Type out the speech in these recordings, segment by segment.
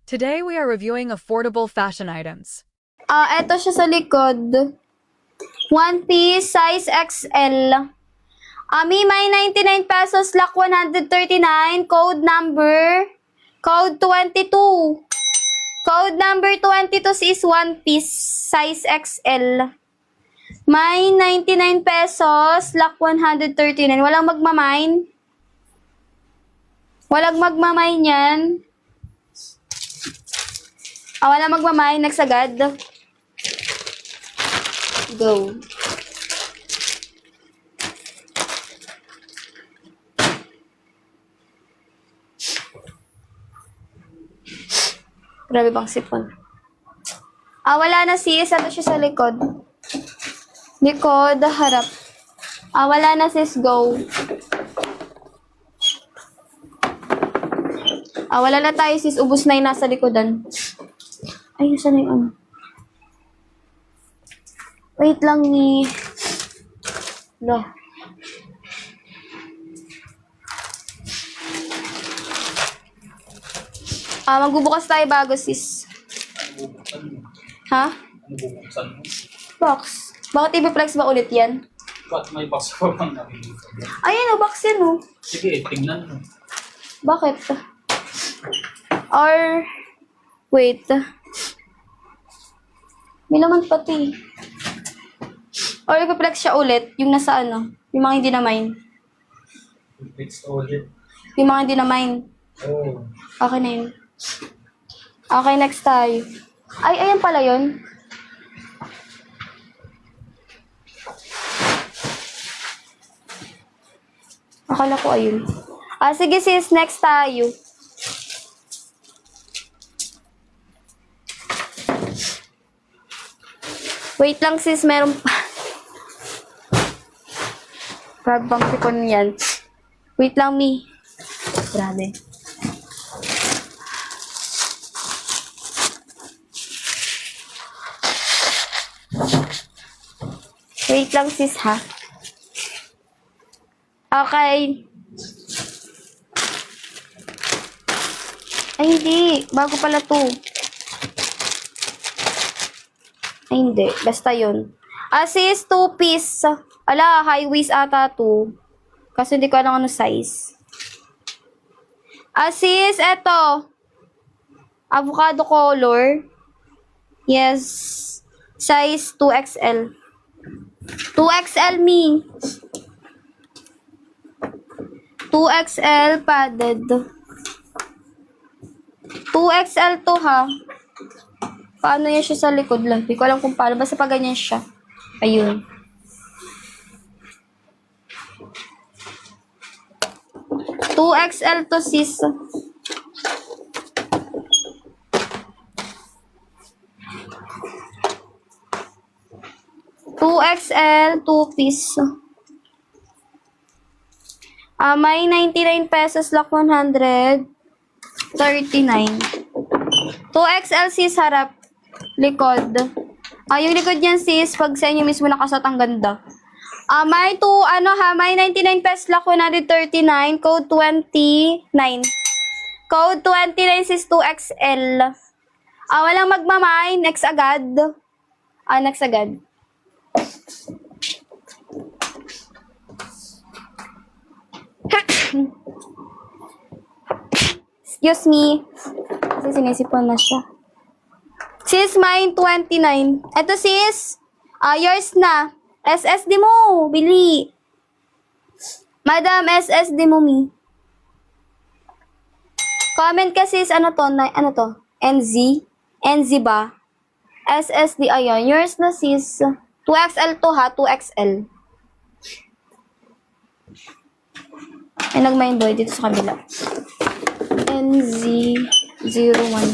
Today we are reviewing affordable fashion items. Eto siya sa likod. One piece, size XL. May 99 pesos, lock 139, code 22. Code number 22 is one piece, size XL. May 99 pesos, lock 139. Walang magmamine. Walang magmamine yan. Walang magmamine, next agad. Go. Grabe bang sipon. Wala na sis. Ano siya sa likod? Likod, harap. Wala na sis. Go. Wala na tayo sis. Ubus na yung nasa likodan. Ay, nasa na yung ano? Wait lang ni... No. Magbubukas tayo bago, sis. Ha? Bubuksan mo? Box. Bakit i-flex ba ulit yan? Ba't may box pa bang nakikita? Ayun, box yan, oh. Sige, tingnan mo. Bakit? Or... Wait. May laman pati. Or i-flex siya ulit, yung nasa ano, yung mga hindi na mine. It's ulit. Yung mga hindi na mine. Oh. Okay na yun. Okay, next tayo. Ay, ayan pala yun. Akala ko ayun. Sige sis, next tayo. Wait lang sis, meron pa. Grabe bang sipon yan. Wait lang, mi. Grabe. Wait lang sis ha. Okay. Ay hindi. Bago pala to. Ay hindi. Basta yun. Sis, 2 piece. Ala, high waist ata to. Kasi hindi ko alam ano size. Sis, eto. Avocado color. Yes. Size 2XL. 2XL me. 2XL padded. 2XL to ha. Paano yan siya sa likod lang? Hindi ko alam kung paano. Basta pa ganyan siya. Ayun. Two XL to sis. Two XL, 2 piece. May 99 pesos, lock 139. 2XL sis, harap. Likod. Yung likod niyan sis, pag sa inyo mismo nakasot, ang ganda. May may 99 pesos, lock 139, code 29. Code 29 sis, 2XL. Walang magmamay, next agad. Next agad. Excuse me. Kasi sinisipon na siya. Sis, mine 29. Eto sis. Yours na. SSD mo. Bili. Madam, SSD mo mi. Comment ka sis. Ano to? NZ? NZ ba? SSD. Ayun. Yours na sis. 2XL to ha. 2XL. Ay, nag-mind boy dito sa kabila. NZ01.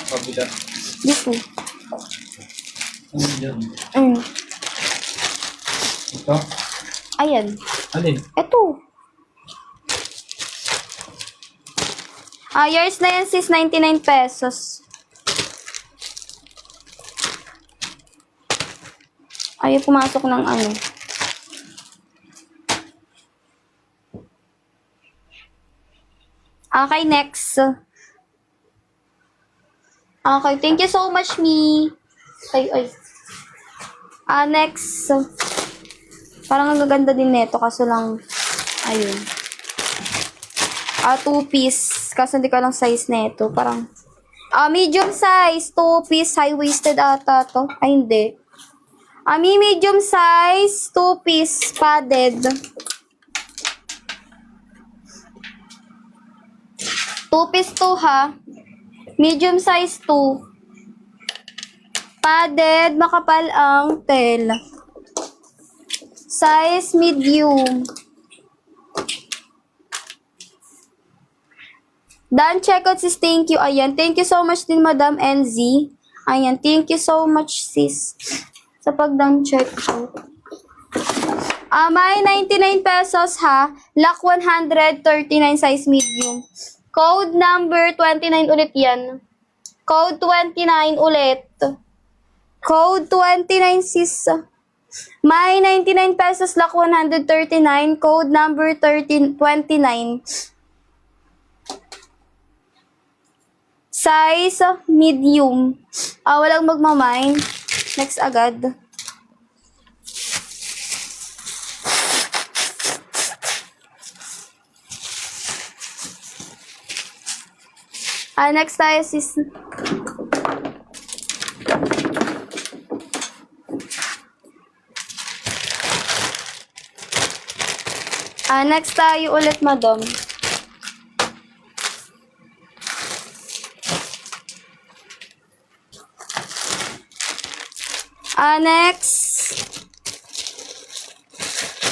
Kabila. Dito. Ano yan? Ito? Ayan. Alin? Ito. Yours na yan sis, 99 pesos. Ayaw pumasok ng ano. Okay, next. Okay, thank you so much, me. Ay. Next. Parang ang gaganda din neto, kaso lang, ayun. 2-piece. Kaso hindi ko lang size neto. Parang, medium size, 2-piece, high-waisted ata to. Ay, hindi. Medium size, 2-piece, padded. 2-piece to ha. Medium size 2. Padded, makapal ang tela. Size medium. Dan checkout sis, thank you. Ayan, thank you so much din Madam NZ. Ayan, thank you so much sis sa pag-dan checkout. May 99 pesos ha. Lock 139 size medium. Code number 29 ulit yan. Code 29 ulit. Code 29 sis. May 99 pesos, lock 139. Code number 29. Size medium. Walang magmamine. Next agad. Next tayo sis. Next tayo ulit, madam. Next.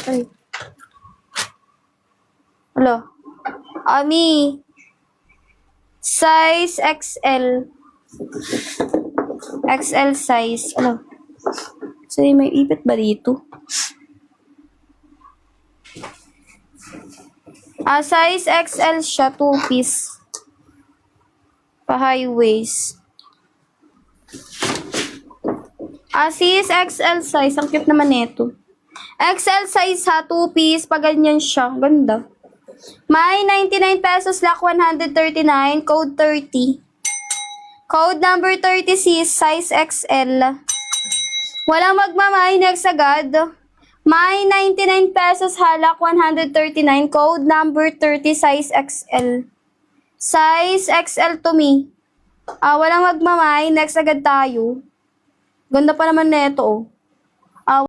Ay. Hello. Ami. Size XL. XL size. Ano? So, may ipit ba dito? Size XL siya. 2-piece. Pa-high waist. Sis, XL size. Ang cute naman nito. XL size ha. 2-piece. Pa ganyan siya. Ganda. May 99 pesos, lock 139, code 30. Code number 30 sis, size XL. Walang magmamay, next agad. May 99 pesos ha, lock 139, code number 30, size XL. Size XL to me. Walang magmamay, next agad tayo. Ganda pa naman neto oh.